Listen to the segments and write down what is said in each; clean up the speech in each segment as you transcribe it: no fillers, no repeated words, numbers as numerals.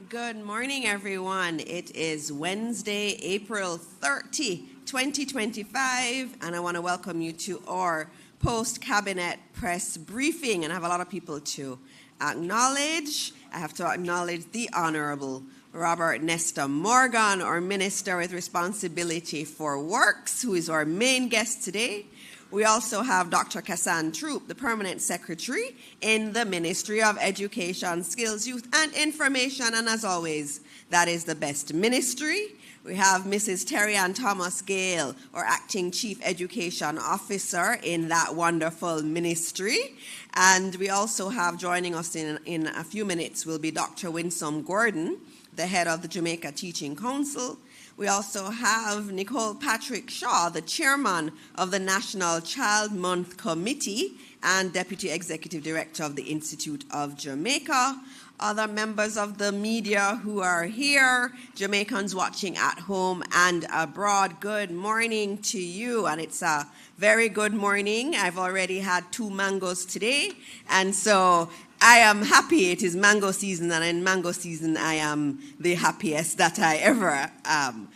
Good morning, everyone. It is Wednesday, April 30, 2025, and I want to welcome you to our post-cabinet press briefing. And I have a lot of people to acknowledge. I have to acknowledge the Honorable Robert Nesta Morgan, our Minister with Responsibility for Works, who is our main guest today. We also have Dr. Kassan Troop, the Permanent Secretary in the Ministry of Education, Skills, Youth and Information, and as always, that is the best ministry. We have Mrs. Terry Ann Thomas Gale, our Acting Chief Education Officer in that wonderful ministry. And we also have joining us in a few minutes will be Dr. Winsome Gordon, the head of the Jamaica Teaching Council. We also have Nicole Patrick Shaw, the chairman of the National Child Month Committee and Deputy Executive Director of the Institute of Jamaica. Other members of the media who are here, Jamaicans watching at home and abroad, good morning to you. And it's a very good morning. I've already had 2 mangoes today, and so I am happy. It is mango season, and in mango season, I am the happiest that I ever am.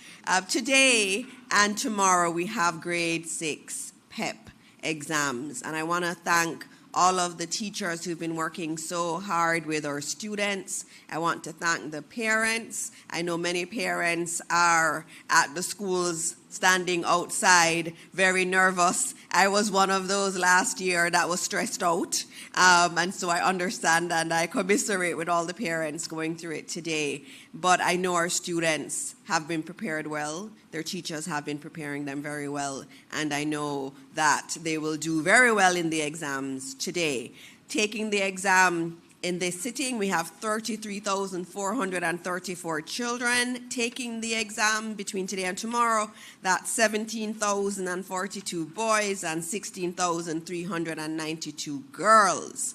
Today and tomorrow, we have grade 6 PEP exams, and I want to thank all of the teachers who've been working so hard with our students. I want to thank the parents. I know many parents are at the schools standing outside, very nervous. I was one of those last year that was stressed out. And so I understand and I commiserate with all the parents going through it today. But I know our students have been prepared well. Their teachers have been preparing them very well. And I know that they will do very well in the exams today. Taking the exam in this sitting, we have 33,434 children taking the exam between today and tomorrow. That's 17,042 boys and 16,392 girls.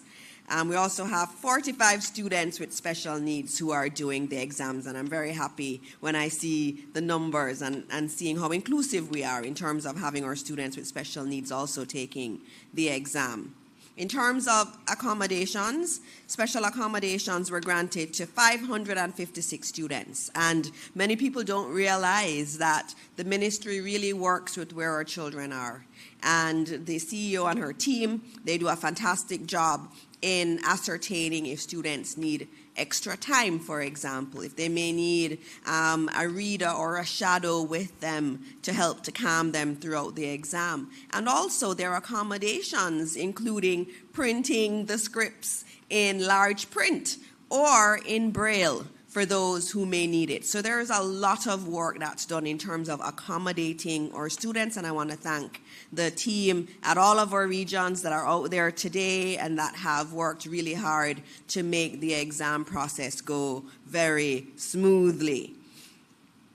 We also have 45 students with special needs who are doing the exams, and I'm very happy when I see the numbers and seeing how inclusive we are in terms of having our students with special needs also taking the exam. In terms of accommodations, special accommodations were granted to 556 students. And many people don't realize that the ministry really works with where our children are. And the CEO and her team, they do a fantastic job in ascertaining if students need extra time, for example, if they may need a reader or a shadow with them to help to calm them throughout the exam. And also their accommodations, including printing the scripts in large print or in Braille for those who may need it. So there's a lot of work that's done in terms of accommodating our students, and I want to thank the team at all of our regions that are out there today and that have worked really hard to make the exam process go very smoothly.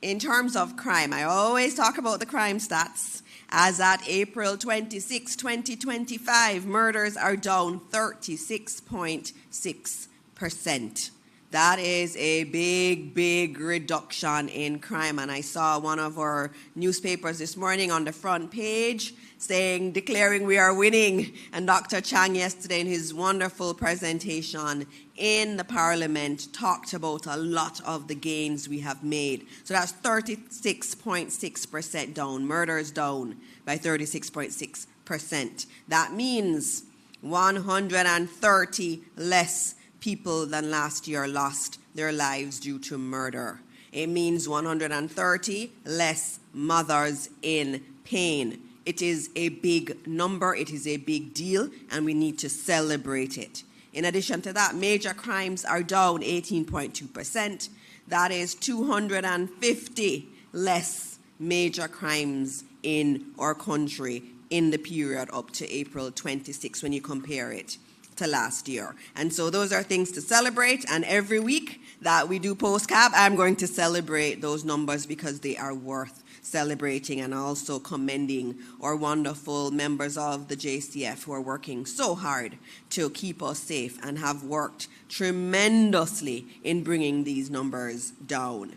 In terms of crime, I always talk about the crime stats. As at April 26, 2025, murders are down 36.6%. That is a big, big reduction in crime. And I saw one of our newspapers this morning on the front page declaring we are winning. And Dr. Chang yesterday in his wonderful presentation in the Parliament talked about a lot of the gains we have made. So that's 36.6% down, murders down by 36.6%. That means 130 less people than last year lost their lives due to murder. It means 130 less mothers in pain. It is a big number, it is a big deal, and we need to celebrate it. In addition to that, major crimes are down 18.2%. That is 250 less major crimes in our country in the period up to April 26 when you compare it to last year. And so those are things to celebrate, and every week that we do post-cab, I'm going to celebrate those numbers because they are worth celebrating, and also commending our wonderful members of the JISTV who are working so hard to keep us safe and have worked tremendously in bringing these numbers down.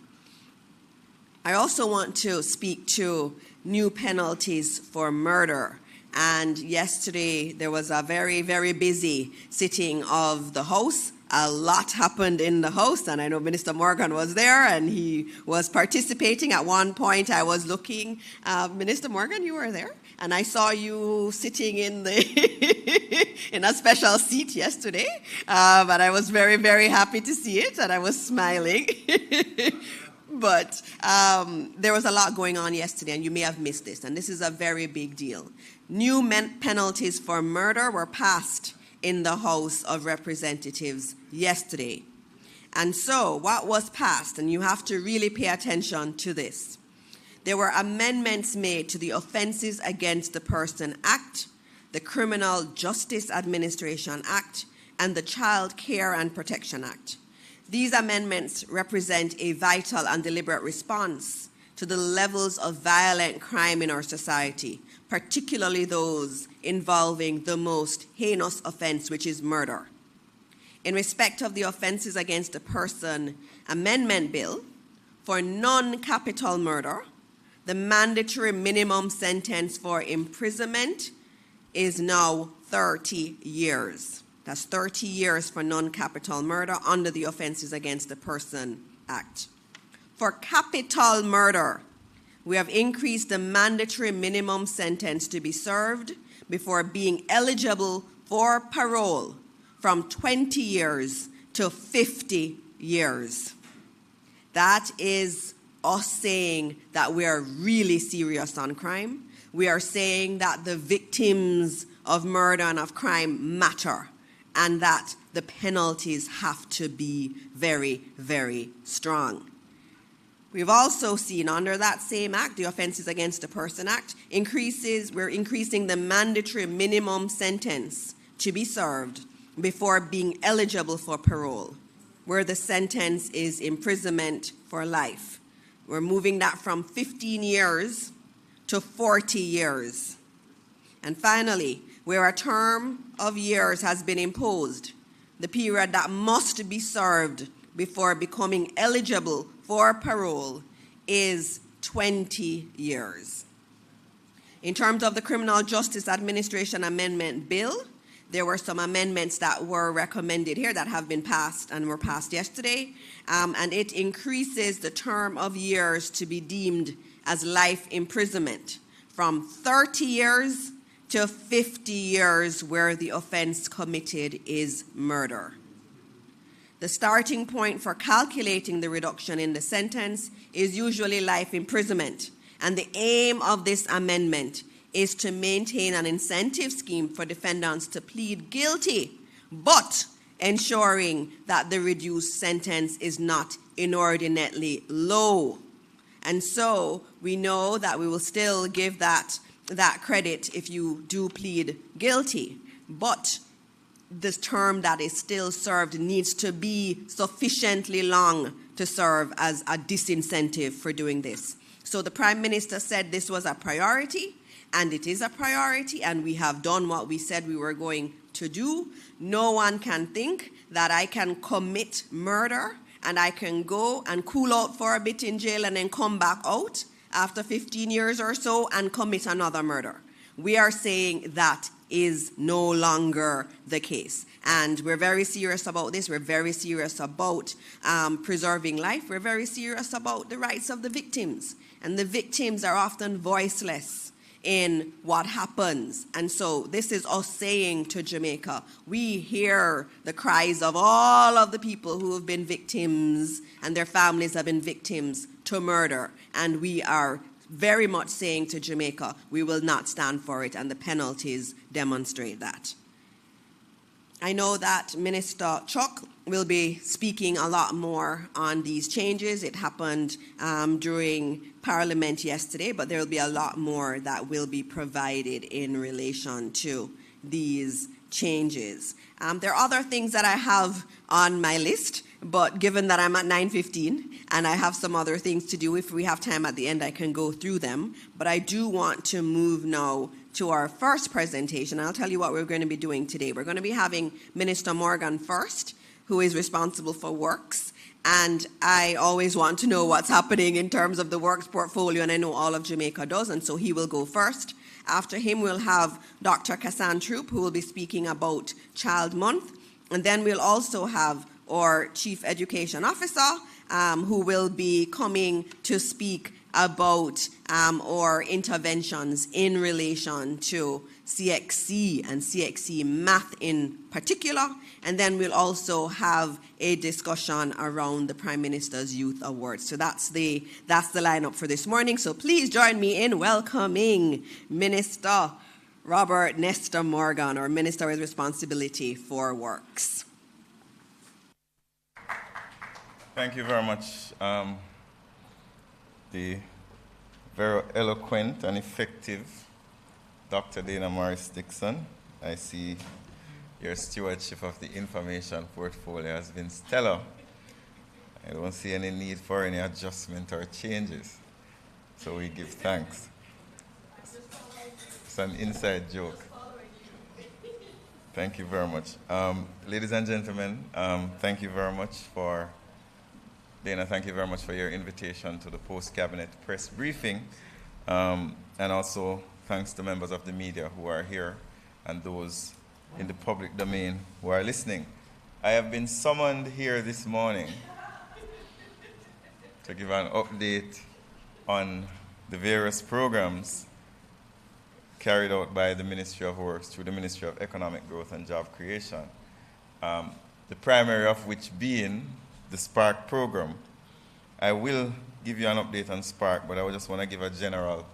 I also want to speak to new penalties for murder. And yesterday, there was a very, very busy sitting of the House a lot happened in the House, and I know Minister Morgan was there, and he was participating. At one point, I was looking, Minister Morgan, you were there, and I saw you sitting in the in a special seat yesterday, and I was very, very happy to see it, and I was smiling. But there was a lot going on yesterday, and you may have missed this, and this is a very big deal. New penalties for murder were passed in the House of Representatives yesterday. And so what was passed, and you have to really pay attention to this, there were amendments made to the Offenses Against the Person Act, the Criminal Justice Administration Act, and the Child Care and Protection Act. These amendments represent a vital and deliberate response to the levels of violent crime in our society, particularly those involving the most heinous offense, which is murder. In respect of the Offenses Against the Person Amendment Bill, for non-capital murder, the mandatory minimum sentence for imprisonment is now 30 years. That's 30 years for non-capital murder under the Offenses Against the Person Act. For capital murder, we have increased the mandatory minimum sentence to be served before being eligible for parole from 20 years to 50 years. That is us saying that we are really serious on crime. We are saying that the victims of murder and of crime matter, and that the penalties have to be very, very strong. We've also seen under that same act, the Offenses Against the Person Act, we're increasing the mandatory minimum sentence to be served before being eligible for parole, where the sentence is imprisonment for life. We're moving that from 15 years to 40 years. And finally, where a term of years has been imposed, the period that must be served before becoming eligible for parole is 20 years. In terms of the Criminal Justice Administration Amendment Bill, there were some amendments that were recommended here that have been passed and were passed yesterday, and it increases the term of years to be deemed as life imprisonment from 30 years to 50 years where the offense committed is murder. The starting point for calculating the reduction in the sentence is usually life imprisonment, and the aim of this amendment is to maintain an incentive scheme for defendants to plead guilty, but ensuring that the reduced sentence is not inordinately low. And so we know that we will still give that credit if you do plead guilty, but the term that is still served needs to be sufficiently long to serve as a disincentive for doing this. So the Prime Minister said this was a priority, and it is a priority, and we have done what we said we were going to do. No one can think that I can commit murder and I can go and cool out for a bit in jail and then come back out after 15 years or so and commit another murder. We are saying that is no longer the case. And we're very serious about this. We're very serious about preserving life. We're very serious about the rights of the victims. And the victims are often voiceless in what happens. And so this is us saying to Jamaica, we hear the cries of all of the people who have been victims and their families have been victims to murder. And we are very much saying to Jamaica, we will not stand for it, and the penalties demonstrate that. I know that Minister Chuck will be speaking a lot more on these changes. It happened during Parliament yesterday, but there will be a lot more that will be provided in relation to these changes. There are other things that I have on my list, but given that I'm at 9:15 and I have some other things to do, if we have time at the end, I can go through them. But I do want to move now to our first presentation. I'll tell you what we're going to be doing today. We're going to be having Minister Morgan first, who is responsible for works. And I always want to know what's happening in terms of the works portfolio, and I know all of Jamaica does, and so he will go first. After him, we'll have Dr. Kassan Troop, who will be speaking about Child Month. And then we'll also have our Chief Education Officer, who will be coming to speak about our interventions in relation to CXC and CXC math in particular. And then we'll also have a discussion around the Prime Minister's Youth Awards. So that's the lineup for this morning. So please join me in welcoming Minister Robert Nestor Morgan, our Minister with Responsibility for Works. Thank you very much. The very eloquent and effective Dr. Dana Morris Dixon. I see your stewardship of the information portfolio has been stellar. I don't see any need for any adjustment or changes. So we give thanks. It's an inside joke. Thank you very much. Ladies and gentlemen, thank you very much for Dana, thank you very much for your invitation to the post-cabinet press briefing, and also thanks to members of the media who are here and those in the public domain who are listening. I have been summoned here this morning to give an update on the various programs carried out by the Ministry of Works through the Ministry of Economic Growth and Job Creation, the primary of which being the Spark program. I will give you an update on Spark, but I just want to give a general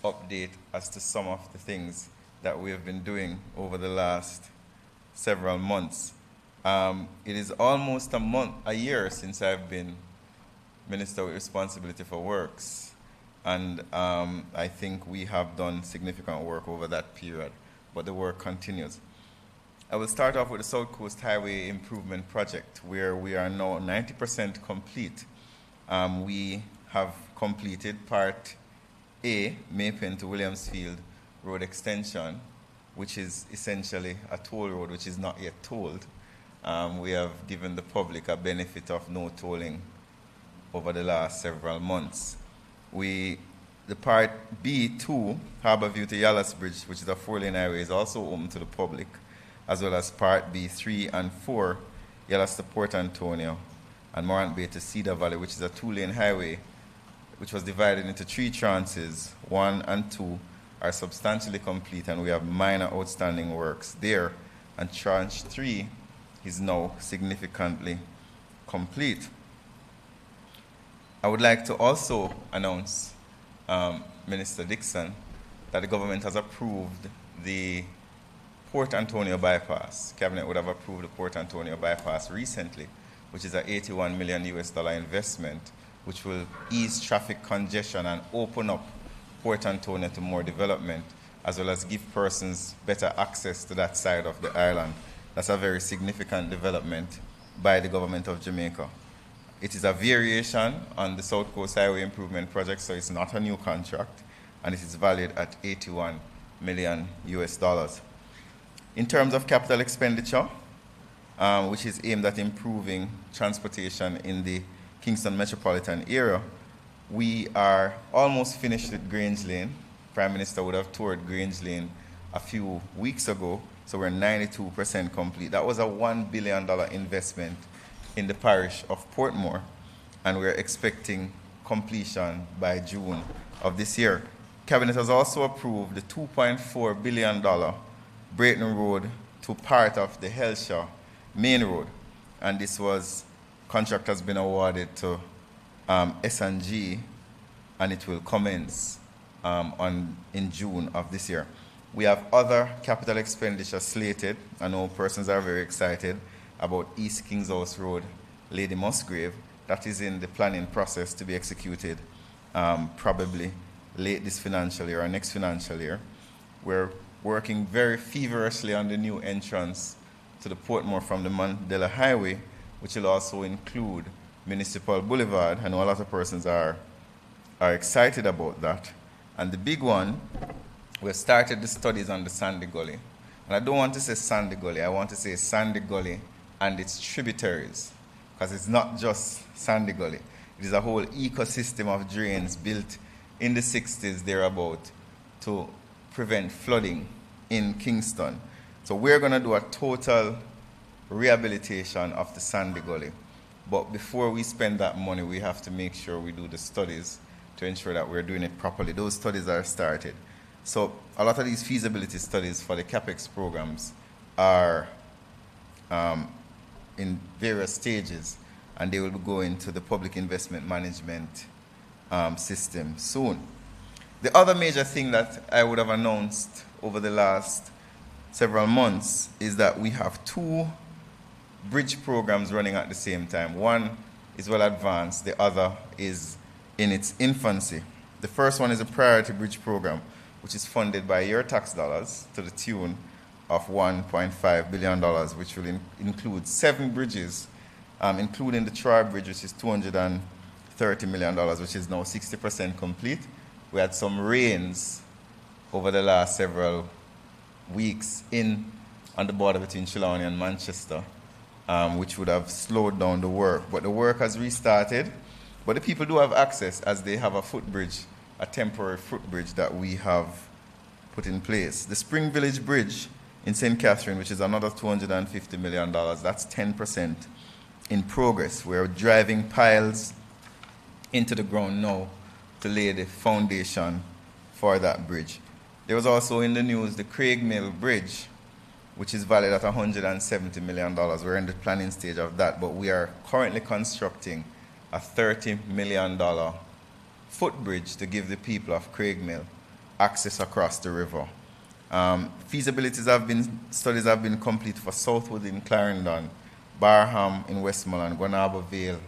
update as to some of the things that we have been doing over the last several months. It is almost a year since I've been Minister with Responsibility for Works, and I think we have done significant work over that period, but the work continues. I will start off with the South Coast Highway Improvement Project, where we are now 90% complete. We have completed Part A, Maypen to Williamsfield Road Extension, which is essentially a toll road which is not yet tolled. We have given the public a benefit of no tolling over the last several months. The Part B2, Harborview to Yallas Bridge, which is a 4-lane highway, is also open to the public, as well as Part B3 and 4, Yallas to Port Antonio, and Morant Bay to Cedar Valley, which is a 2-lane highway, which was divided into 3 tranches. 1 and 2 are substantially complete, and we have minor outstanding works there, and tranche 3 is now significantly complete. I would like to also announce, Minister Dixon, that the government has approved the Port Antonio bypass. Cabinet would have approved the Port Antonio bypass recently, which is an $81 million investment, which will ease traffic congestion and open up Port Antonio to more development, as well as give persons better access to that side of the island. That's a very significant development by the government of Jamaica. It is a variation on the South Coast Highway Improvement Project, so it's not a new contract, and it is valued at $81 million. In terms of capital expenditure, which is aimed at improving transportation in the Kingston metropolitan area, we are almost finished with Grange Lane. Prime Minister would have toured Grange Lane a few weeks ago, so we're 92% complete. That was a $1 billion investment in the parish of Portmore, and we're expecting completion by June of this year. Cabinet has also approved the $2.4 billion Brayton Road to part of the Helshaw Main Road, and this contract has been awarded to S&G, and it will commence in June of this year. We have other capital expenditure slated. I know persons are very excited about East Kings House Road, Lady Musgrave. That is in the planning process to be executed probably late this financial year or next financial year. We're working very feverishly on the new entrance to the Portmore from the Mandela Highway, which will also include Municipal Boulevard. I know a lot of persons are excited about that. And the big one, we've started the studies on the Sandy Gully. And I don't want to say Sandy Gully, I want to say Sandy Gully and its tributaries, because it's not just Sandy Gully. It is a whole ecosystem of drains built in the 60s thereabout to prevent flooding in Kingston. So we're going to do a total rehabilitation of the Sandy Gully. But before we spend that money, we have to make sure we do the studies to ensure that we're doing it properly. Those studies are started. So a lot of these feasibility studies for the CAPEX programs are in various stages, and they will be going to the public investment management system soon. The other major thing that I would have announced over the last several months is that we have 2 bridge programs running at the same time. One is well advanced, the other is in its infancy. The first one is a priority bridge program, which is funded by your tax dollars to the tune of $1.5 billion, which will include 7 bridges, including the Troy Bridge, which is $230 million, which is now 60% complete. We had some rains over the last several weeks on the border between Trelawney and Manchester, which would have slowed down the work. But the work has restarted. But the people do have access, as they have a footbridge, a temporary footbridge that we have put in place. The Spring Village Bridge in St. Catherine, which is another $250 million, that's 10% in progress. We're driving piles into the ground now to lay the foundation for that bridge. There was also in the news the Craig Mill Bridge, which is valued at $170 million. We're in the planning stage of that, but we are currently constructing a $30 million footbridge to give the people of Craig Mill access across the river. Studies have been completed for Southwood in Clarendon, Barham in Westmoreland, Guanaba Vale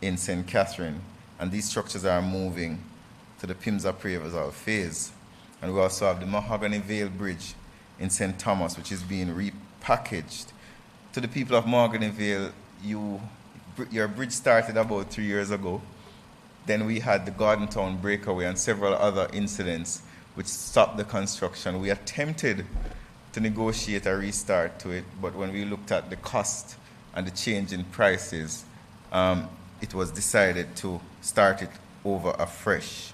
in St. Catherine, and these structures are moving to the PIMS appraisal phase. And we also have the Mahogany Vale Bridge in St. Thomas, which is being repackaged. To the people of Mahogany Vale, your bridge started about 3 years ago. Then we had the Garden Town breakaway and several other incidents which stopped the construction. We attempted to negotiate a restart to it, but when we looked at the cost and the change in prices, it was decided to start it over afresh.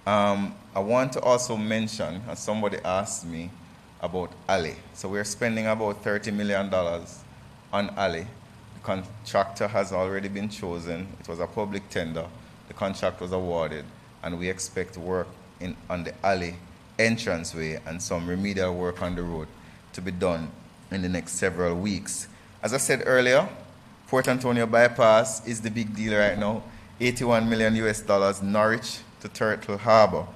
I want to also mention, as somebody asked me, about Ali. So we're spending about $30 million on Ali. The contractor has already been chosen. It was a public tender. The contract was awarded, and we expect work on the Ali entranceway and some remedial work on the road to be done in the next several weeks. As I said earlier, Port Antonio bypass is the big deal right now. $81 million US, Norwich to Turtle Harbor.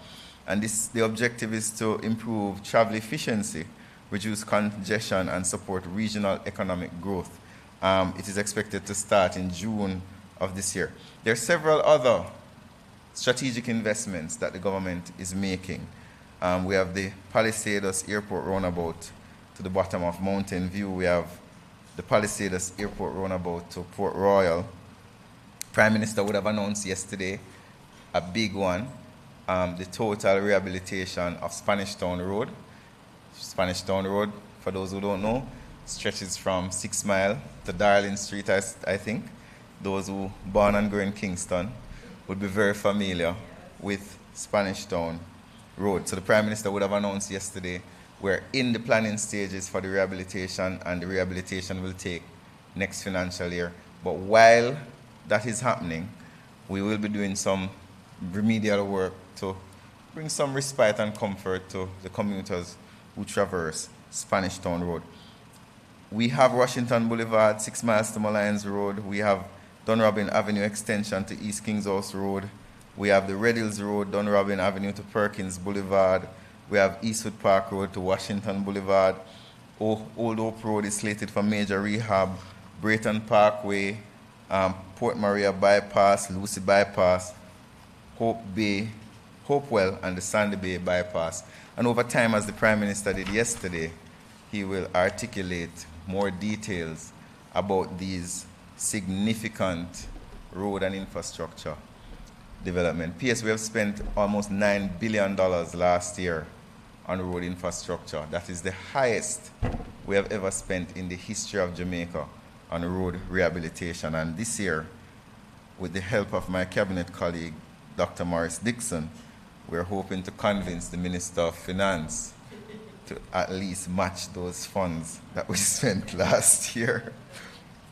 And the objective is to improve travel efficiency, reduce congestion, and support regional economic growth. It is expected to start in June of this year. There are several other strategic investments that the government is making. We have the Palisados Airport roundabout to the bottom of Mountain View. We have the Palisados Airport roundabout to Port Royal. Prime Minister would have announced yesterday a big one, the total rehabilitation of Spanish Town Road. Spanish Town Road, for those who don't know, stretches from 6 Mile to Darling Street, I think. Those who born and grew in Kingston would be very familiar with Spanish Town Road. So the Prime Minister would have announced yesterday we're in the planning stages for the rehabilitation, and the rehabilitation will take next financial year. But while that is happening, we will be doing some remedial work to bring some respite and comfort to the commuters who traverse Spanish Town Road. We have Washington Boulevard, 6 miles to Malines Road. We have Dunrobin Avenue extension to East Kings House Road. We have the Red Hills Road, Dunrobin Avenue to Perkins Boulevard. We have Eastwood Park Road to Washington Boulevard. Old Hope Road is slated for major rehab. Brayton Parkway, Port Maria Bypass, Lucy Bypass, Hopewell, and the Sandy Bay Bypass. And over time, as the Prime Minister did yesterday, he will articulate more details about these significant road and infrastructure development. P.S. we have spent almost $9 billion last year on road infrastructure. That is the highest we have ever spent in the history of Jamaica on road rehabilitation. And this year, with the help of my cabinet colleague, Dr. Morris Dixon, we're hoping to convince the Minister of Finance to at least match those funds that we spent last year.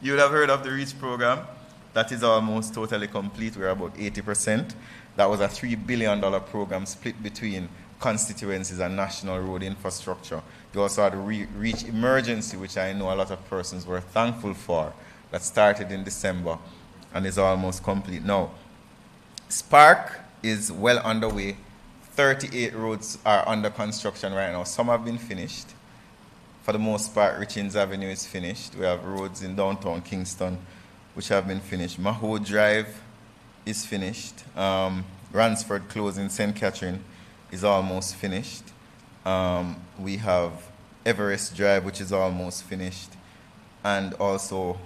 You would have heard of the REACH program. That is almost totally complete. We're about 80%. That was a $3 billion program split between constituencies and national road infrastructure. You also had the REACH emergency, which I know a lot of persons were thankful for, that started in December and is almost complete now. Spark is well underway. 38 roads are under construction right now. Some have been finished. For the most part, Richins Avenue is finished. We have roads in downtown Kingston which have been finished. Maho Drive is finished. Ransford Close in St. Catherine is almost finished. We have Everest Drive, which is almost finished. And also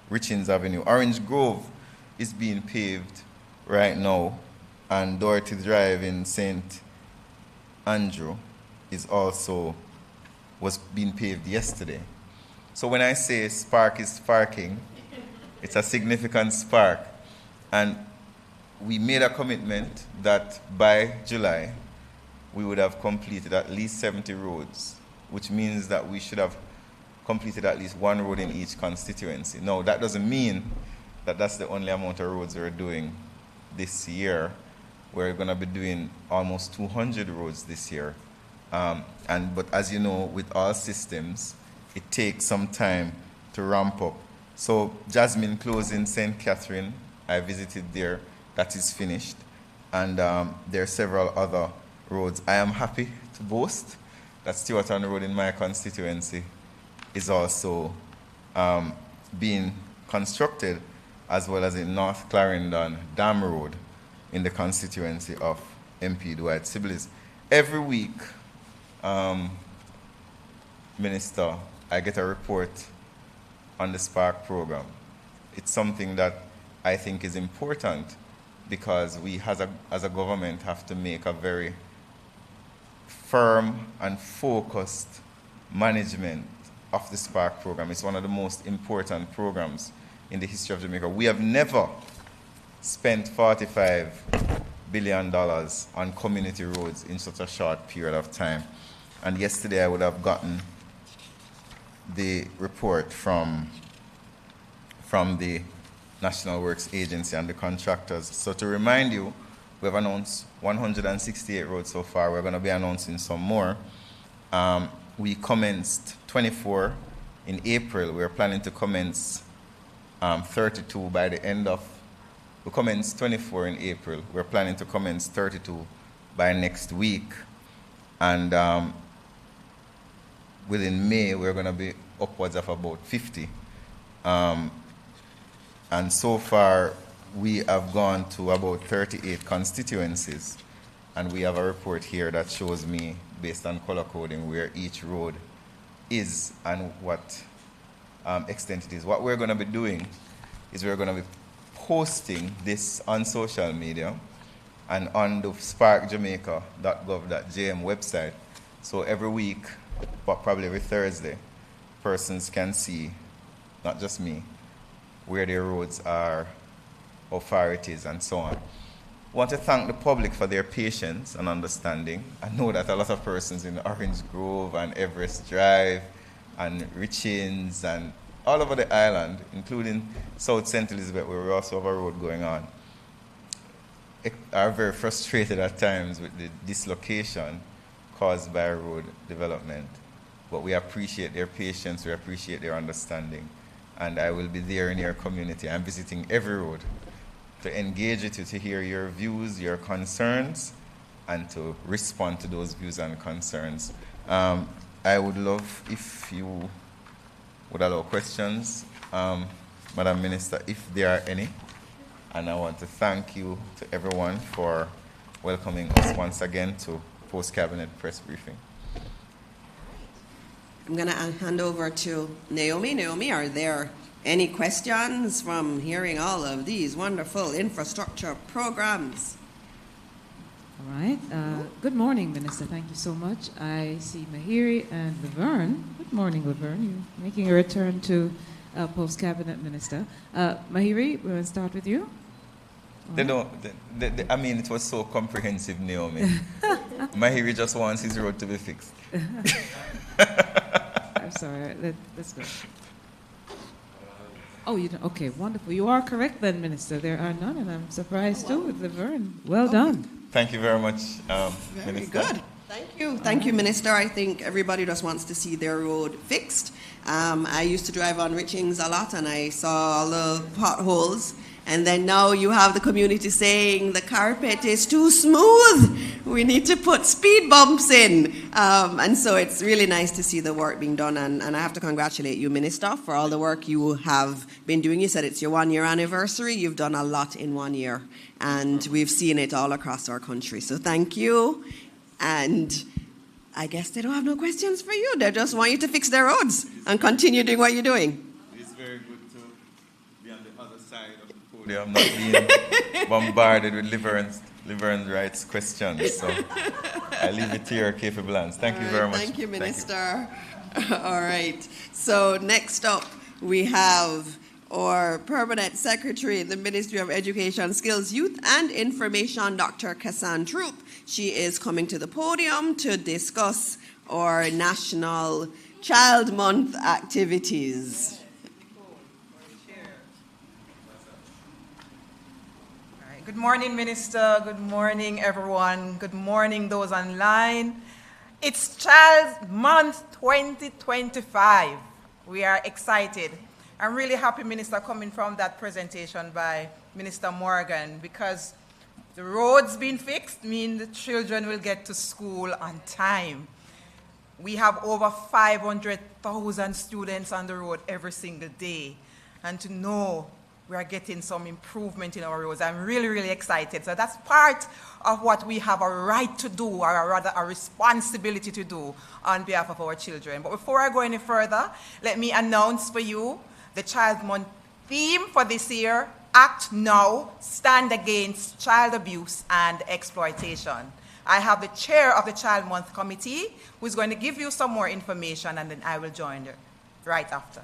Richins Avenue. Orange Grove is being paved right now. And Dorothy Drive in St. Andrew was being paved yesterday. So when I say spark is sparking, it's a significant spark. And we made a commitment that by July, we would have completed at least 70 roads, which means that we should have completed at least one road in each constituency. Now, that doesn't mean that that's the only amount of roads we're doing this year. We're going to be doing almost 200 roads this year. But as you know, with all systems, it takes some time to ramp up. So Jasmine Close in St. Catherine, I visited there. That is finished. And there are several other roads. I am happy to boast that Stewarton Road in my constituency is also being constructed, as well as in North Clarendon Dam Road in the constituency of MP Dwight Sibley's. Every week, Minister, I get a report on the Spark program. It's something that I think is important because we as a government have to make a very firm and focused management of the Spark program. It's one of the most important programs in the history of Jamaica. We have never spent $45 billion on community roads in such a short period of time. And yesterday I would have gotten the report from the National Works Agency and the contractors. So to remind you, we have announced 168 roads so far. We're going to be announcing some more. We commenced 24 in April. We're planning to commence 32 by the end of... We commenced 24 in April. We're planning to commence 32 by next week. And within May, we're going to be upwards of about 50. And so far, we have gone to about 38 constituencies. And we have a report here that shows me, based on color coding, where each road is and what extent it is. What we're going to be doing is we're going to be posting this on social media and on the sparkjamaica.gov.jm website. So every week, but probably every Thursday, persons can see, not just me, where their roads are, how far it is, and so on. I want to thank the public for their patience and understanding. I know that a lot of persons in Orange Grove and Everest Drive and Richins and all over the island, including South St. Elizabeth, where we also have a road going on, are very frustrated at times with the dislocation caused by road development. But we appreciate their patience, we appreciate their understanding. And I will be there in your community. I'm visiting every road to engage with you, to hear your views, your concerns, and to respond to those views and concerns. I would love if you would allow questions, Madam Minister, if there are any. And I want to thank you to everyone for welcoming us once again to Post-Cabinet Press Briefing. I'm going to hand over to Naomi. Naomi, are there any questions from hearing all of these wonderful infrastructure programs? All right. Good morning, Minister. Thank you so much. I see Mahiri and Laverne. Good morning, Laverne. You're making a return to Post-Cabinet Minister. Mahiri, we're going to start with you. They don't, I mean, it was so comprehensive, Naomi. Mahiri just wants his road to be fixed. I'm sorry. Let's go. Oh, you don't, okay, wonderful. You are correct then, Minister. There are none, and I'm surprised too with Laverne. Well done. Thank you very much, Very Minister. good. Thank you. Thank you, Minister. I think everybody just wants to see their road fixed. I used to drive on Richings a lot, and I saw all the potholes. And then now you have the community saying the carpet is too smooth. We need to put speed bumps in. And so it's really nice to see the work being done. And I have to congratulate you, Minister, for all the work you have been doing. You said it's your 1 year anniversary. You've done a lot in 1 year. And we've seen it all across our country. So thank you. And I guess they don't have no questions for you. They just want you to fix their roads and continue doing what you're doing. It's very good to be on the other side of the podium, not being bombarded with Laverne rights questions. So I leave it to your capable hands. Thank you very much. Thank you, Minister. All right. So next up, we have our Permanent Secretary in the Ministry of Education, Skills, Youth and Information, Dr. Kassan Troop. She is coming to the podium to discuss our National Child Month activities. Good morning, Minister. Good morning, everyone. Good morning, those online. It's Child Month 2025. We are excited. I'm really happy, Minister, coming from that presentation by Minister Morgan, because the roads being fixed mean the children will get to school on time. We have over 500,000 students on the road every single day. And to know we are getting some improvement in our roads, I'm really, really excited. So that's part of what we have a right to do, or rather a responsibility to do on behalf of our children. But before I go any further, let me announce for you the Child Month theme for this year: Act Now, Stand Against Child Abuse and Exploitation. I have the chair of the Child Month Committee who is going to give you some more information, and then I will join you right after.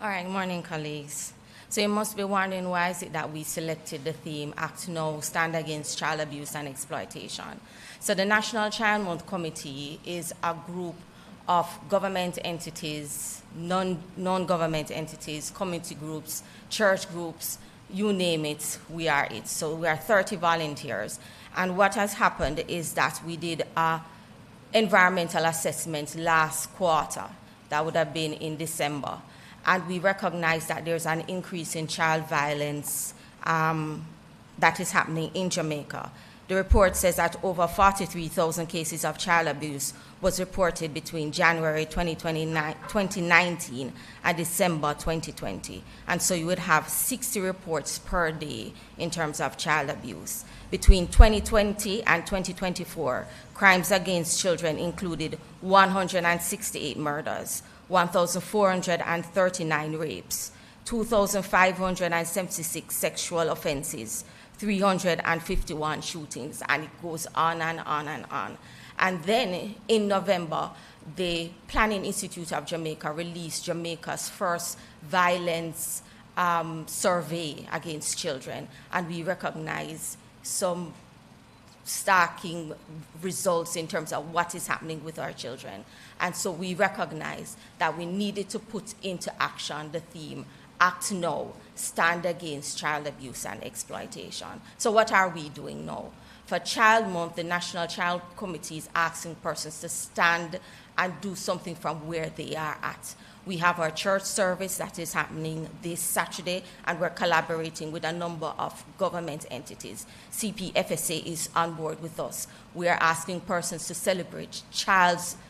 All right, good morning, colleagues. So you must be wondering, why is it that we selected the theme Act Now, Stand Against Child Abuse and Exploitation? So the National Child Month Committee is a group of government entities, non-government entities, community groups, church groups, you name it, we are it. So we are 30 volunteers. And what has happened is that we did an environmental assessment last quarter. That would have been in December. And we recognize that there's an increase in child violence that is happening in Jamaica. The report says that over 43,000 cases of child abuse was reported between January 2019 and December 2020. And so you would have 60 reports per day in terms of child abuse. Between 2020 and 2024, crimes against children included 168 murders, 1,439 rapes, 2,576 sexual offenses, 351 shootings, and it goes on and on and on. And then in November, the Planning Institute of Jamaica released Jamaica's first violence survey against children, and we recognize some starking results in terms of what is happening with our children. And so we recognize that we needed to put into action the theme, Act Now, Stand Against Child Abuse and Exploitation. So what are we doing now? For Child Month, the National Child Committee is asking persons to stand and do something from where they are at. We have our church service that is happening this Saturday, and we're collaborating with a number of government entities. CPFSA is on board with us. We are asking persons to celebrate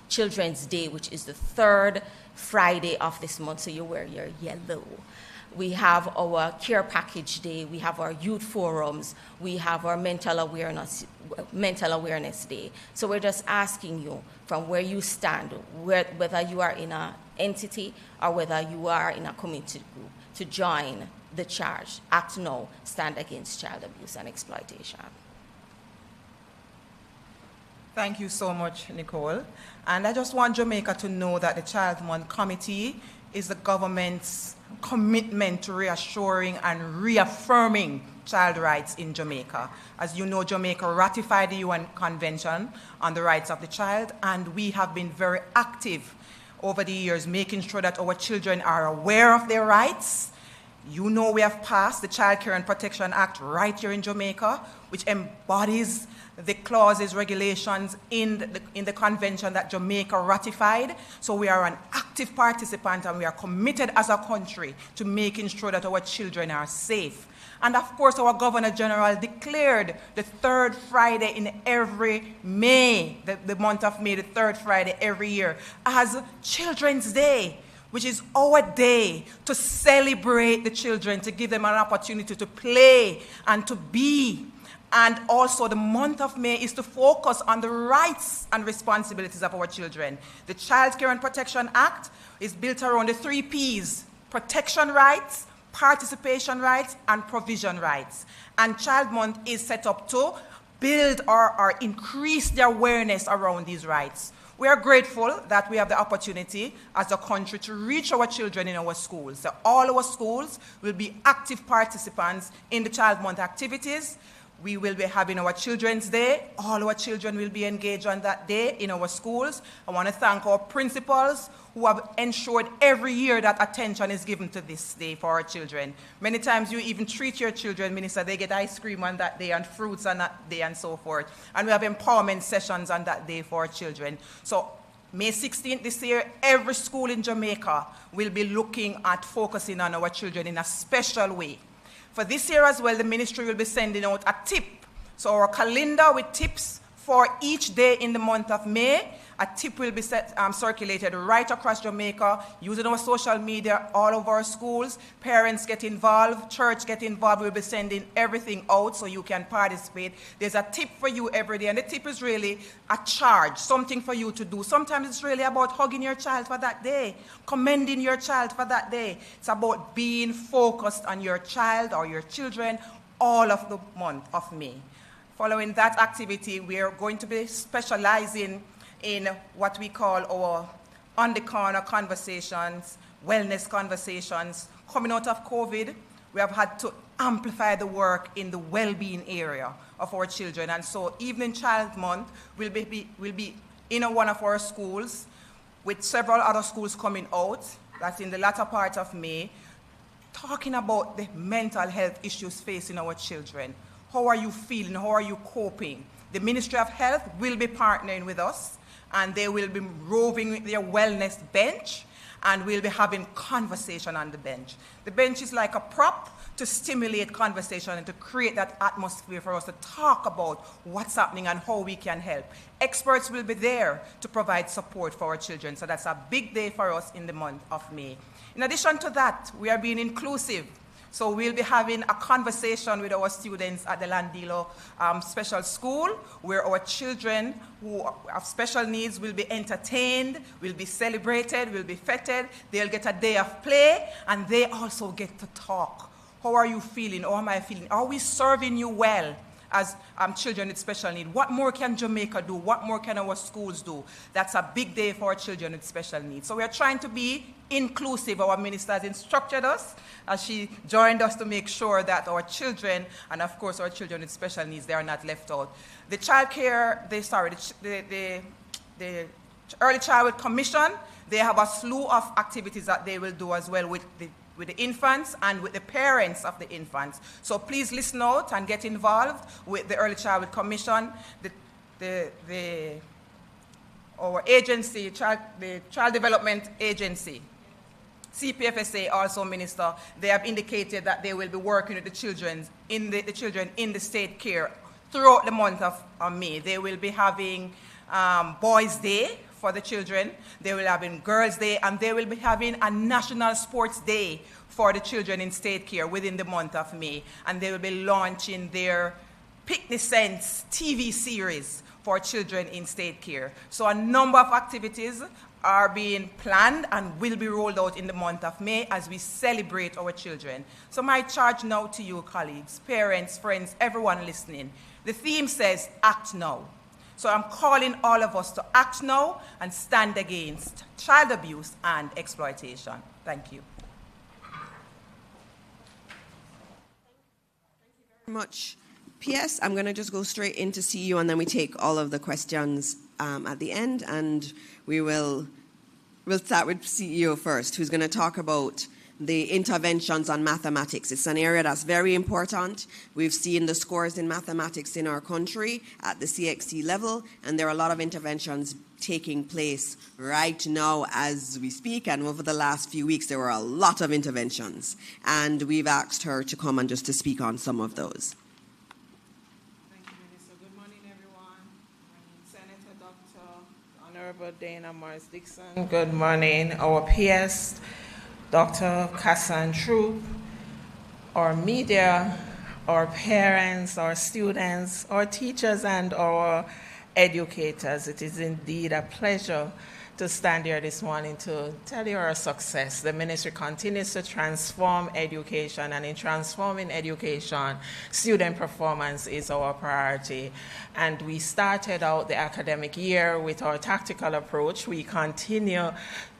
Children's Day, which is the third Friday of this month, so you wear your yellow. We have our care package day, we have our youth forums, we have our mental awareness day. So we're just asking you from where you stand, whether you are in an entity or whether you are in a community group, to join the charge. Act Now, Stand Against Child Abuse and Exploitation. Thank you so much, Nicole. And I just want Jamaica to know that the Child Month Committee is the government's commitment to reassuring and reaffirming child rights in Jamaica. As you know, Jamaica ratified the UN Convention on the Rights of the Child, and we have been very active over the years, making sure that our children are aware of their rights. You know we have passed the Child Care and Protection Act right here in Jamaica, which embodies the clauses, regulations in the convention that Jamaica ratified. So we are an active participant, and we are committed as a country to making sure that our children are safe. And of course, our Governor General declared the third Friday in every May, the month of May, the third Friday every year, as Children's Day, which is our day to celebrate the children, to give them an opportunity to play and to be. And also the month of May is to focus on the rights and responsibilities of our children. The Child Care and Protection Act is built around the 3 Ps: protection rights, participation rights, and provision rights. And Child Month is set up to build or increase the awareness around these rights. We are grateful that we have the opportunity as a country to reach our children in our schools. So all our schools will be active participants in the Child Month activities. We will be having our Children's Day. All our children will be engaged on that day in our schools. I want to thank our principals who have ensured every year that attention is given to this day for our children. Many times you even treat your children, Minister, they get ice cream on that day and fruits on that day and so forth. And we have empowerment sessions on that day for our children. So May 16th this year, every school in Jamaica will be looking at focusing on our children in a special way. For this year as well, the ministry will be sending out a tip. So our calendar with tips for each day in the month of May. A tip will be circulated right across Jamaica using our social media, all of our schools. Parents get involved, church get involved. We'll be sending everything out so you can participate. There's a tip for you every day, and the tip is really a charge, something for you to do. Sometimes it's really about hugging your child for that day, commending your child for that day. It's about being focused on your child or your children all of the month of May. Following that activity, we are going to be specializing in what we call our on-the-corner conversations, wellness conversations. Coming out of COVID, we have had to amplify the work in the well-being area of our children. And so Evening Child Month will be in one of our schools, with several other schools coming out. That's in the latter part of May, talking about the mental health issues facing our children. How are you feeling? How are you coping? The Ministry of Health will be partnering with us, and they will be roving with their wellness bench, and we'll be having conversation on the bench. The bench is like a prop to stimulate conversation and to create that atmosphere for us to talk about what's happening and how we can help. Experts will be there to provide support for our children, so that's a big day for us in the month of May. In addition to that, we are being inclusive. So we'll be having a conversation with our students at the Landilo Special School, where our children who have special needs will be entertained, will be celebrated, will be feted. They'll get a day of play, and they also get to talk. How are you feeling? How am I feeling? Are we serving you well as children with special needs? What more can Jamaica do? What more can our schools do? That's a big day for our children with special needs. So we are trying to be inclusive. Our minister has instructed us, as she joined us, to make sure that our children, and of course our children with special needs, they are not left out. The the Early Childhood Commission, they have a slew of activities that they will do as well with the infants and with the parents of the infants. So please listen out and get involved with the Early Childhood Commission. Our agency, the Child Development Agency, CPFSA, also, Minister, they have indicated that they will be working with the children in the state care throughout the month of May. They will be having Boys' Day for the children, they will be having Girls' Day, and they will be having a National Sports Day for the children in state care within the month of May. And they will be launching their Picnic Sense TV series for children in state care. So a number of activities are being planned and will be rolled out in the month of May as we celebrate our children. So my charge now to you, colleagues, parents, friends, everyone listening. The theme says, act now. So I'm calling all of us to act now and stand against child abuse and exploitation. Thank you. Much. PS, I'm going to just go straight into CEO, and then we take all of the questions at the end, and we'll start with CEO first, who's going to talk about the interventions on mathematics. It's an area that's very important. We've seen the scores in mathematics in our country at the CXC level, and there are a lot of interventions taking place right now as we speak, and over the last few weeks there were a lot of interventions, and we've asked her to come and just to speak on some of those. Thank you, Minister. Good morning, everyone. Senator Dr. Honorable Dana Morris Dixon. Good morning, our PS, Dr. Kassan Troop, our media, our parents, our students, our teachers, and our educators. It is indeed a pleasure to stand here this morning to tell you our success. The ministry continues to transform education, and in transforming education, student performance is our priority. And we started out the academic year with our tactical approach. We continue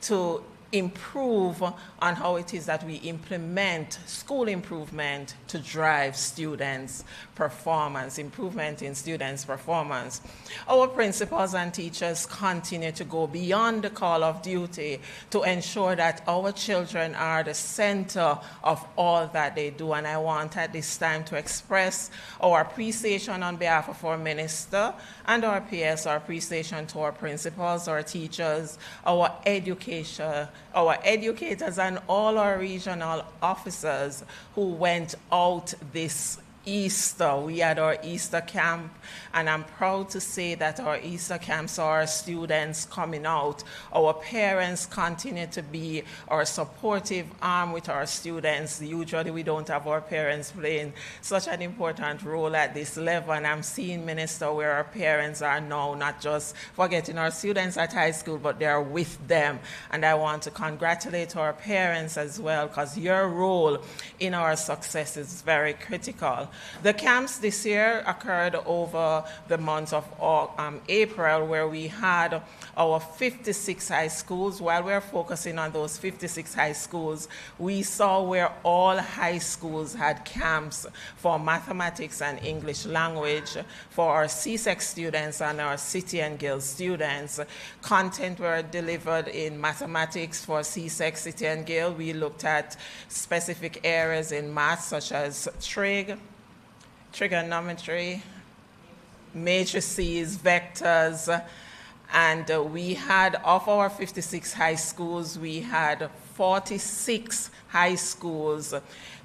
to improve on how it is that we implement school improvement to drive students' performance, improvement in students' performance. Our principals and teachers continue to go beyond the call of duty to ensure that our children are the center of all that they do. And I want at this time to express our appreciation on behalf of our minister and our PS, our appreciation to our principals, our teachers, our educators, and all our regional officers who went out this Easter. We had our Easter camp, and I'm proud to say that our Easter camps saw our students coming out. Our parents continue to be our supportive arm with our students. Usually we don't have our parents playing such an important role at this level, and I'm seeing, Minister, where our parents are now, not just forgetting our students at high school, but they are with them. And I want to congratulate our parents as well, because your role in our success is very critical. The camps this year occurred over the month of April, where we had our 56 high schools. While we're focusing on those 56 high schools, we saw where all high schools had camps for mathematics and English language for our CSEC students and our City and Guild students. Content were delivered in mathematics for CSEC, City and Guild. We looked at specific areas in math such as trigonometry, matrices, vectors, and we had, of our 56 high schools, we had 46 high schools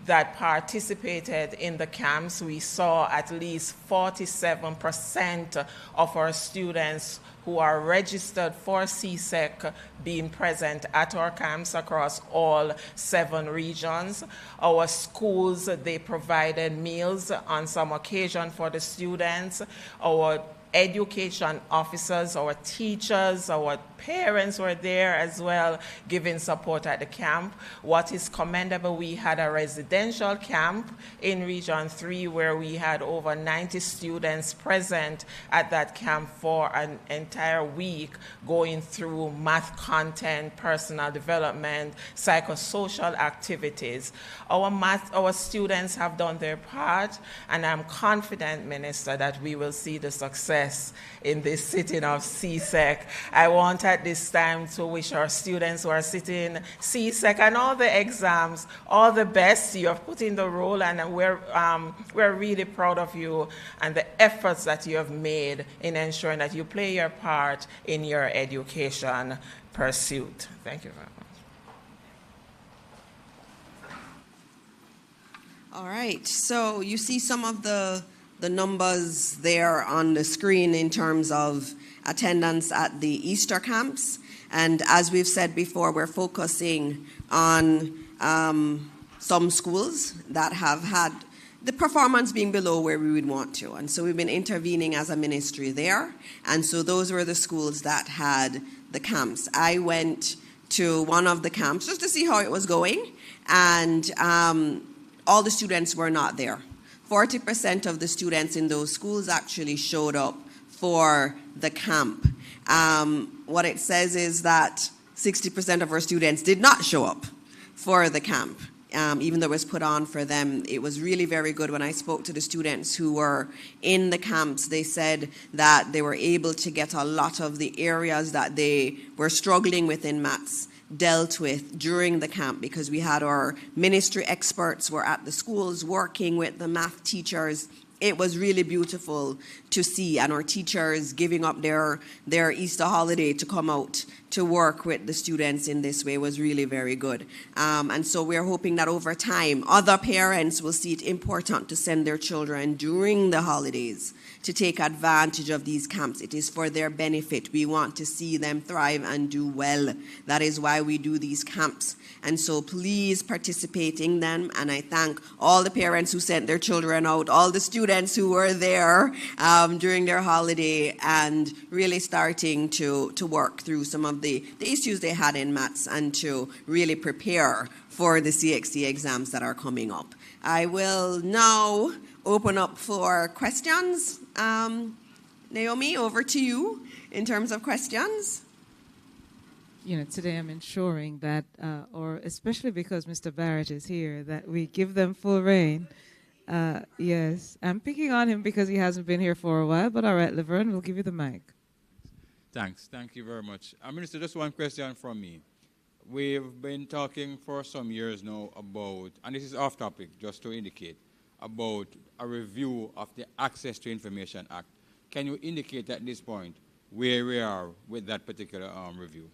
that participated in the camps. We saw at least 47% of our students who are registered for CSEC being present at our camps across all 7 regions. Our schools, they provided meals on some occasion for the students. Our education officers, our teachers, our parents were there as well, giving support at the camp. What is commendable, we had a residential camp in Region 3 where we had over 90 students present at that camp for an entire week, going through math content, personal development, psychosocial activities. Our students have done their part, and I'm confident, Minister, that we will see the success in this sitting of CSEC. I want at this time to wish our students who are sitting CSEC and all the exams all the best. You have put in the role, and we're really proud of you and the efforts that you have made in ensuring that you play your part in your education pursuit. Thank you very much. All right, so you see some of the numbers there on the screen in terms of attendance at the Easter camps. And as we've said before, we're focusing on some schools that have had the performance being below where we would want to. And so we've been intervening as a ministry there. And so those were the schools that had the camps. I went to one of the camps just to see how it was going, and all the students were not there. 40% of the students in those schools actually showed up for the camp. What it says is that 60% of our students did not show up for the camp. even though it was put on for them, it was really very good. When I spoke to the students who were in the camps, they said that they were able to get a lot of the areas that they were struggling with in maths dealt with during the camp, because we had our ministry experts were at the schools working with the math teachers. It was really beautiful to see, and our teachers giving up their Easter holiday to come out to work with the students in this way was really very good. And so we're hoping that over time, other parents will see it important to send their children during the holidays to take advantage of these camps. It is for their benefit. We want to see them thrive and do well. That is why we do these camps. And so please participate in them. And I thank all the parents who sent their children out, all the students who were there during their holiday and really starting to work through some of the issues they had in maths and to really prepare for the CXC exams that are coming up. I will now open up for questions. Naomi, over to you in terms of questions. You know, today I'm ensuring that, or especially because Mr. Barrett is here, that we give them full reign. Yes, I'm picking on him because he hasn't been here for a while, but all right, Laverne, we'll give you the mic. Thanks. Thank you very much. Minister, just one question from me. We've been talking for some years now about, and this is off topic, just to indicate, about a review of the Access to Information Act. Can you indicate at this point where we are with that particular review?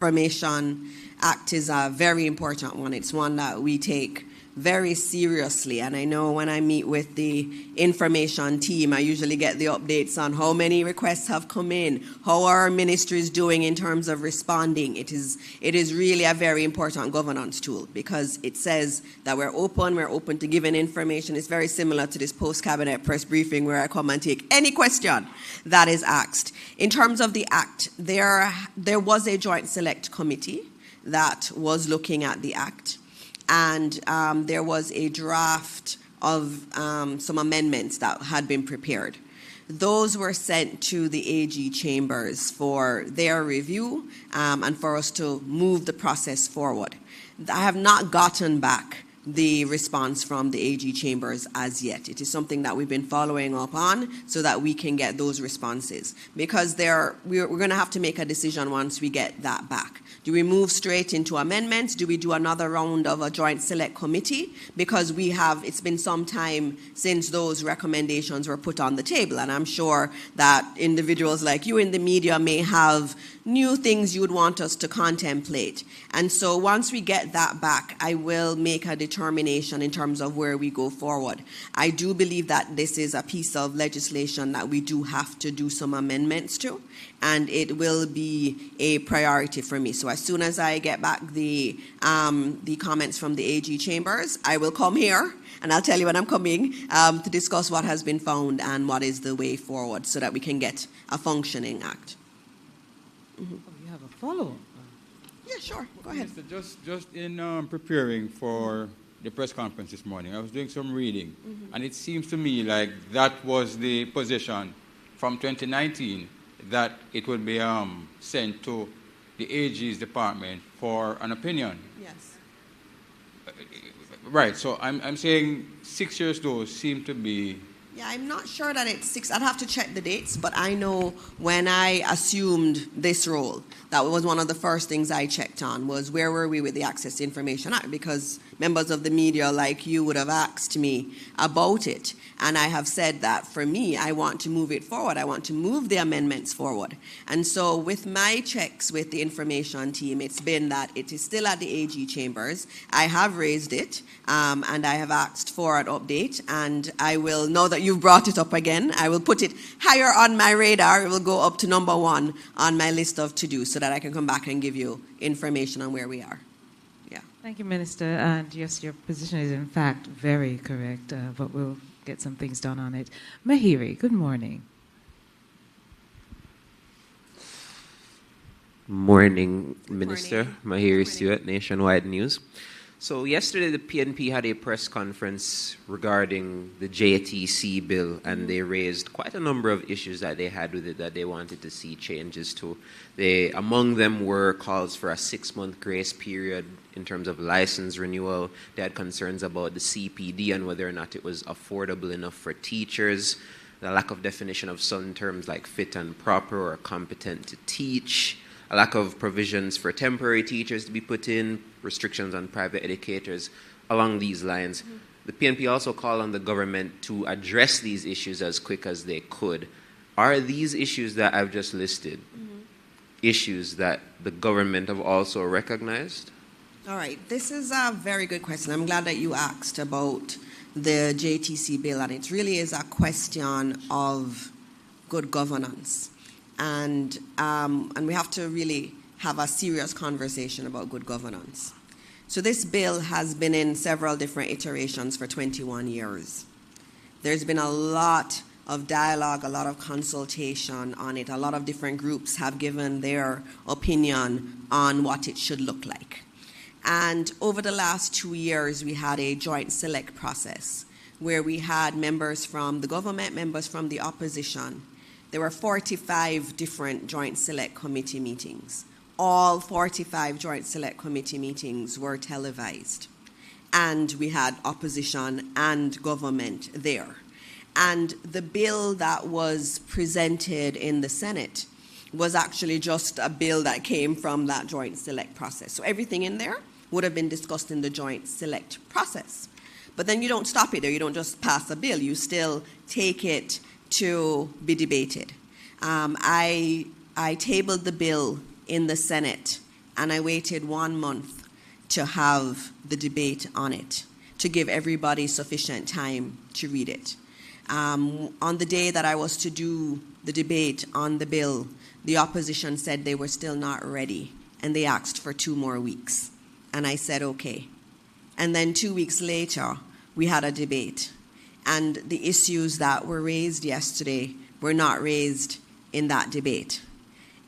Information Act is a very important one. It's one that we take very seriously, and I know when I meet with the information team, I usually get the updates on how many requests have come in, how our ministry is doing in terms of responding. It is really a very important governance tool because it says that we're open to giving information. It's very similar to this post-cabinet press briefing where I come and take any question that is asked. In terms of the Act, there was a joint select committee that was looking at the Act. And there was a draft of some amendments that had been prepared. Those were sent to the AG chambers for their review and for us to move the process forward. I have not gotten back the response from the AG chambers as yet. It is something that we've been following up on so that we can get those responses, because we're going to have to make a decision once we get that back. Do we move straight into amendments? Do we do another round of a joint select committee? Because it's been some time since those recommendations were put on the table, and I'm sure that individuals like you in the media may have new things you would want us to contemplate. And so once we get that back, I will make a determination in terms of where we go forward. I do believe that this is a piece of legislation that we do have to do some amendments to, and it will be a priority for me. So as soon as I get back the comments from the AG chambers, I will come here and I'll tell you when I'm coming to discuss what has been found and what is the way forward so that we can get a functioning act. Mm-hmm. Oh, you have a follow-up? Yeah, sure. Go ahead. Just in preparing for the press conference this morning, I was doing some reading, and it seems to me like that was the position from 2019, that it would be sent to the AG's department for an opinion. Yes. Right, so I'm saying 6 years though seem to be... Yeah, I'm not sure that it's 6. I'd have to check the dates, but I know when I assumed this role, that was one of the first things I checked on was where were we with the Access to Information Act, because members of the media like you would have asked me about it. And I have said that for me, I want to move it forward. I want to move the amendments forward. And so with my checks with the information team, it's been that it is still at the AG chambers. I have raised it, and I have asked for an update. And I will, now that you've brought it up again, I will put it higher on my radar. It will go up to number 1 on my list of to-do so that I can come back and give you information on where we are. Yeah. Thank you, Minister. And yes, your position is in fact very correct, but we'll get some things done on it. Mahiri, good morning. Morning, Minister. Mahiri Stewart, Nationwide News. So yesterday the PNP had a press conference regarding the JTC bill, and they raised quite a number of issues that they had with it that they wanted to see changes to. Among them were calls for a 6-month grace period in terms of license renewal. They had concerns about the CPD and whether or not it was affordable enough for teachers, the lack of definition of some terms like fit and proper or competent to teach, a lack of provisions for temporary teachers to be put in, restrictions on private educators, along these lines. Mm-hmm. The PNP also called on the government to address these issues as quick as they could. Are these issues that I've just listed issues that the government have also recognized? All right, this is a very good question. I'm glad that you asked about the JTC bill, and it really is a question of good governance. And we have to really have a serious conversation about good governance. So this bill has been in several different iterations for 21 years. There's been a lot of dialogue, a lot of consultation on it. A lot of different groups have given their opinion on what it should look like. And over the last 2 years, we had a joint select process where we had members from the government, members from the opposition. There were 45 different joint select committee meetings. All 45 joint select committee meetings were televised. And we had opposition and government there. And the bill that was presented in the Senate was actually just a bill that came from that joint select process. So everything in there would have been discussed in the joint select process. But then you don't stop it there. You don't just pass a bill. You still take it to be debated. I tabled the bill in the Senate, and I waited 1 month to have the debate on it, to give everybody sufficient time to read it. On the day that I was to do the debate on the bill, the opposition said they were still not ready, and they asked for 2 more weeks. And I said, okay. And then 2 weeks later, we had a debate. And the issues that were raised yesterday were not raised in that debate.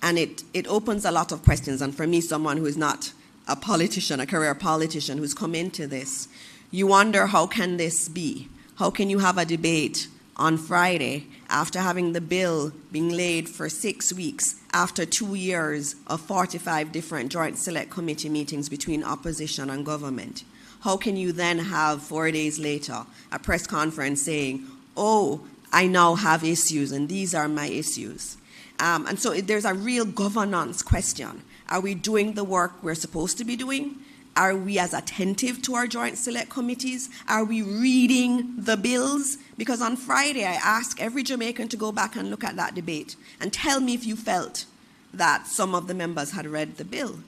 And it opens a lot of questions. And for me, someone who is not a politician, a career politician who's come into this, you wonder, how can this be? How can you have a debate on Friday after having the bill being laid for 6 weeks, after 2 years of 45 different joint select committee meetings between opposition and government? How can you then have 4 days later a press conference saying, oh, I now have issues and these are my issues? And so there's a real governance question. Are we doing the work we're supposed to be doing? Are we as attentive to our joint select committees? Are we reading the bills? Because on Friday, I asked every Jamaican to go back and look at that debate and tell me if you felt that some of the members had read the bill.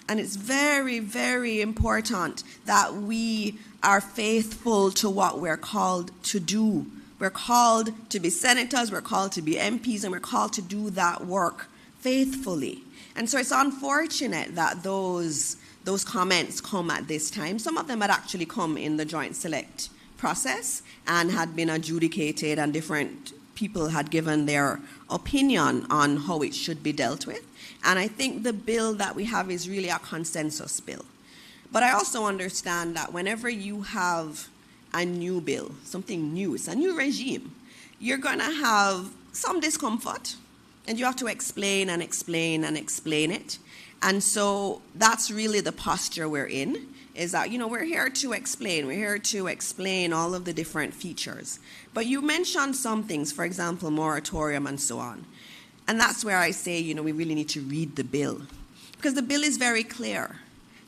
And it's very, very important that we are faithful to what we're called to do. We're called to be senators, we're called to be MPs, and we're called to do that work faithfully. And so it's unfortunate that those comments come at this time. Some of them had actually come in the joint select process and had been adjudicated, and different people had given their opinion on how it should be dealt with. And I think the bill that we have is really a consensus bill. But I also understand that whenever you have a new bill, something new, it's a new regime, you're going to have some discomfort, and you have to explain and explain and explain it. And so that's really the posture we're in, is that, we're here to explain. We're here to explain all of the different features. But you mentioned some things, for example, moratorium and so on. And that's where I say, we really need to read the bill. Because the bill is very clear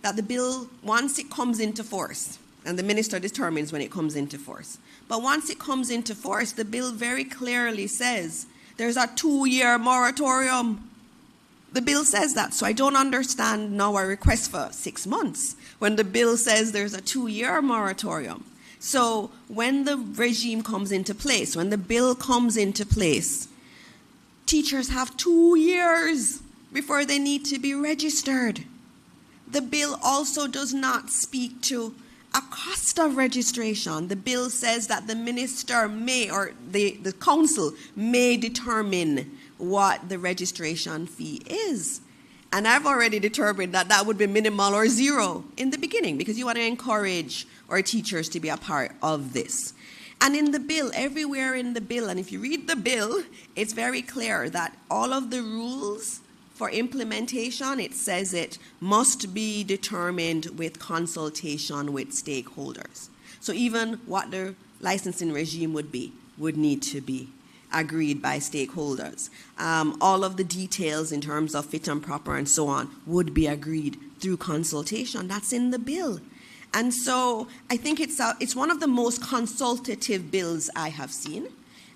that the bill, once it comes into force, and the minister determines when it comes into force, but once it comes into force, the bill very clearly says there's a 2-year moratorium. The bill says that. So I don't understand now a request for 6 months when the bill says there's a 2-year moratorium. So when the regime comes into place, when the bill comes into place, teachers have 2 years before they need to be registered. The bill also does not speak to a cost of registration. The bill says that the minister may, or the council may determine what the registration fee is. And I've already determined that that would be minimal or zero in the beginning, because you want to encourage our teachers to be a part of this. And in the bill, everywhere in the bill, and if you read the bill, it's very clear that all of the rules for implementation, it says it must be determined with consultation with stakeholders. So even what the licensing regime would need to be agreed by stakeholders. All of the details in terms of fit and proper and so on would be agreed through consultation. That's in the bill. And so I think it's one of the most consultative bills I have seen.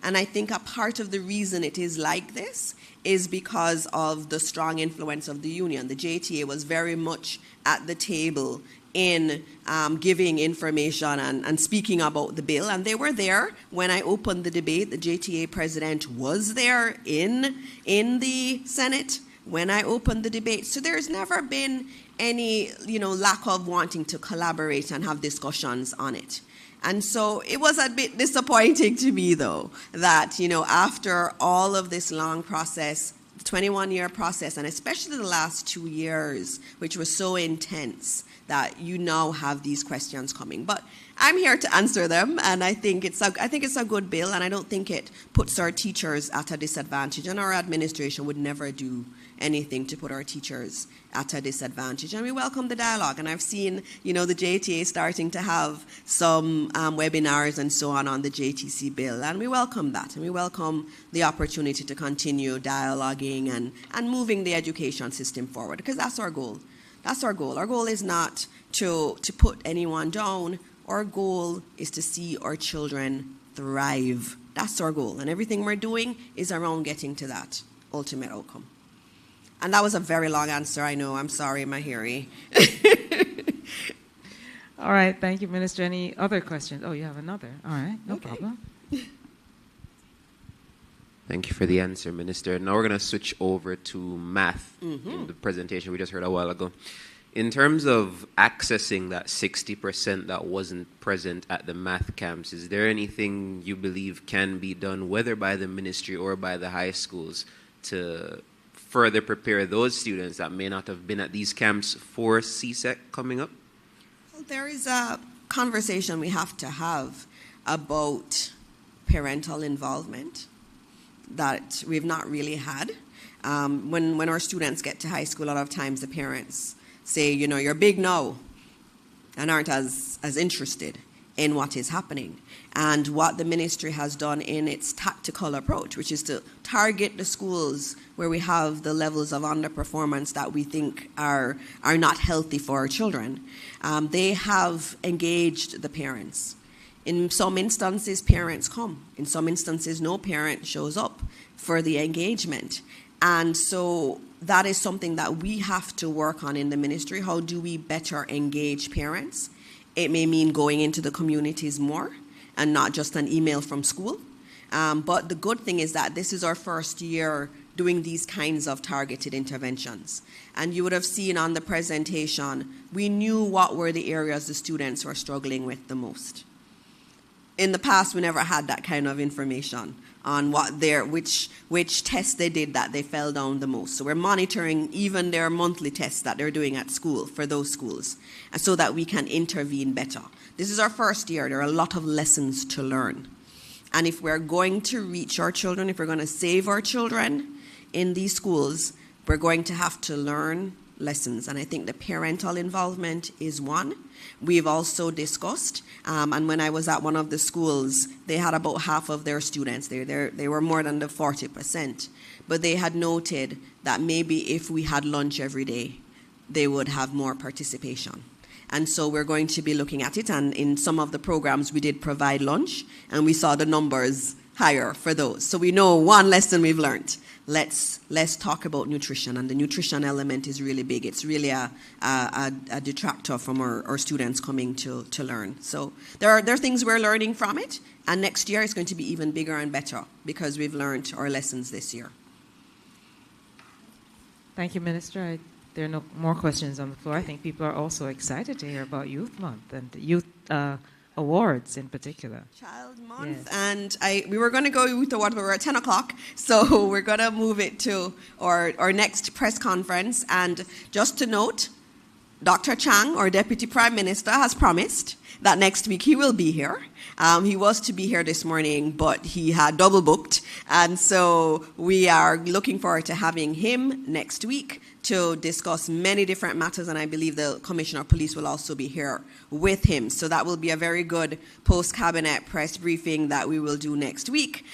And I think a part of the reason it is like this is because of the strong influence of the union. The JTA was very much at the table in giving information and speaking about the bill. And they were there when I opened the debate. The JTA president was there in the Senate when I opened the debate. So there's never been any lack of wanting to collaborate and have discussions on it. And so it was a bit disappointing to me, though, that, after all of this long process, 21-year process, and especially the last 2 years, which was so intense, that you now have these questions coming. But I'm here to answer them, and I think it's a good bill, and I don't think it puts our teachers at a disadvantage, and our administration would never do anything to put our teachers at a disadvantage. And we welcome the dialogue, and I've seen, the JTA starting to have some webinars and so on the JTC bill, and we welcome that, and we welcome the opportunity to continue dialoguing and moving the education system forward, because that's our goal. That's our goal. Our goal is not to put anyone down. Our goal is to see our children thrive. That's our goal, and everything we're doing is around getting to that ultimate outcome. And that was a very long answer, I know. I'm sorry, Mahiri. All right, thank you, Minister. Any other questions? Oh, you have another. All right, no problem. Thank you for the answer, Minister. Now we're going to switch over to math in the presentation we just heard a while ago. In terms of accessing that 60% that wasn't present at the math camps, is there anything you believe can be done, whether by the ministry or by the high schools, to further prepare those students that may not have been at these camps for CSEC coming up? Well, there is a conversation we have to have about parental involvement that we've not really had. When our students get to high school, a lot of times the parents say, you're big now, and aren't as interested in what is happening. And what the ministry has done in its tactical approach, which is to target the schools where we have the levels of underperformance that we think are not healthy for our children, they have engaged the parents. In some instances, parents come. In some instances, no parent shows up for the engagement. And so that is something that we have to work on in the ministry. How do we better engage parents? It may mean going into the communities more and not just an email from school. But the good thing is that this is our first year doing these kinds of targeted interventions. And you would have seen on the presentation, we knew what were the areas the students were struggling with the most. In the past, we never had that kind of information on which tests they did that they fell down the most. So we're monitoring even their monthly tests that they're doing at school for those schools, and so that we can intervene better. This is our first year. There are a lot of lessons to learn. And if we're going to reach our children, if we're going to save our children in these schools, we're going to have to learn lessons. And I think the parental involvement is one. We've also discussed, and when I was at one of the schools, they had about half of their students there. They were more than the 40%. But they had noted that maybe if we had lunch every day, they would have more participation. And so we're going to be looking at it. And in some of the programs, we did provide lunch, and we saw the numbers higher for those. So we know one lesson we've learned. Let's talk about nutrition, and the nutrition element is really big. It's really a detractor from our students coming to learn. So there are things we're learning from it, and next year it's going to be even bigger and better because we've learned our lessons this year. Thank you, Minister. There are no more questions on the floor. I think people are also excited to hear about Youth Month and Youth awards in particular. Child Month, Yes. and we were going to go to what we were at 10 o'clock, so we're going to move it to our next press conference. And just to note, Dr. Chang, our Deputy Prime Minister, has promised that next week he will be here. He was to be here this morning, but he had double booked, and so we are looking forward to having him next week to discuss many different matters, and I believe the Commissioner of Police will also be here with him. So that will be a very good post-cabinet press briefing that we will do next week.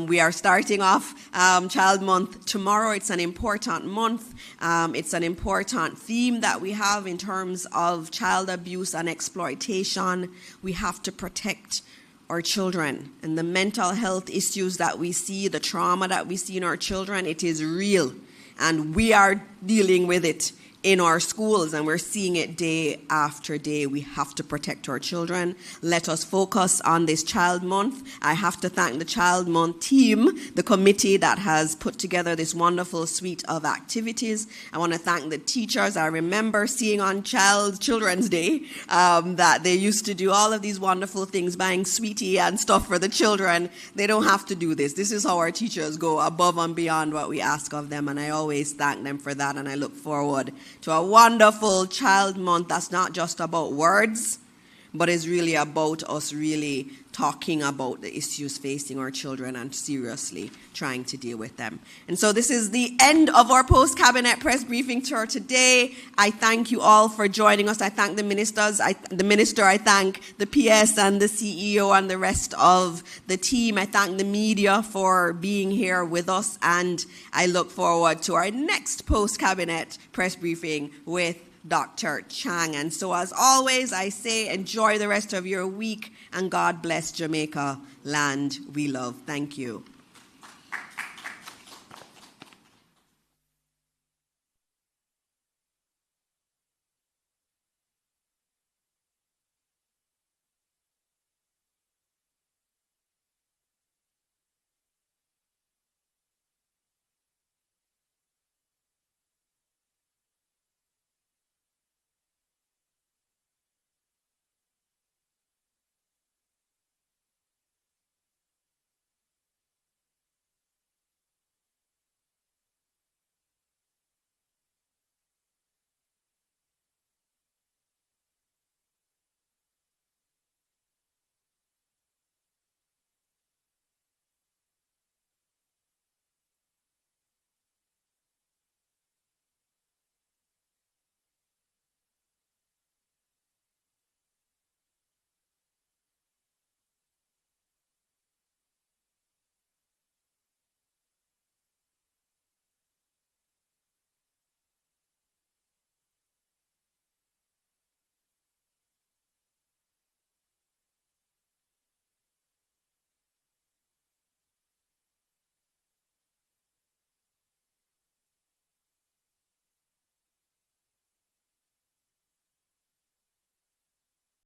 We are starting off Child Month tomorrow. It's an important month. It's an important theme that we have in terms of child abuse and exploitation. We have to protect our children, and the mental health issues that we see, the trauma that we see in our children, it is real. And we are dealing with it in our schools, and we're seeing it day after day. We have to protect our children. Let us focus on this Child Month. I have to thank the Child Month team, the committee that has put together this wonderful suite of activities. I want to thank the teachers. I remember seeing on Children's Day that they used to do all of these wonderful things, buying sweetie and stuff for the children. They don't have to do this. This is how our teachers go above and beyond what we ask of them, and I always thank them for that, and I look forward to a wonderful Child Month that's not just about words, but is really about us really talking about the issues facing our children and seriously trying to deal with them. And so this is the end of our post-cabinet press briefing tour today. I thank you all for joining us. I thank the ministers, the minister, I thank the PS and the CEO and the rest of the team. I thank the media for being here with us, and I look forward to our next post-cabinet press briefing with Dr. Chang. And so as always, I say enjoy the rest of your week, and God bless Jamaica, land we love. Thank you.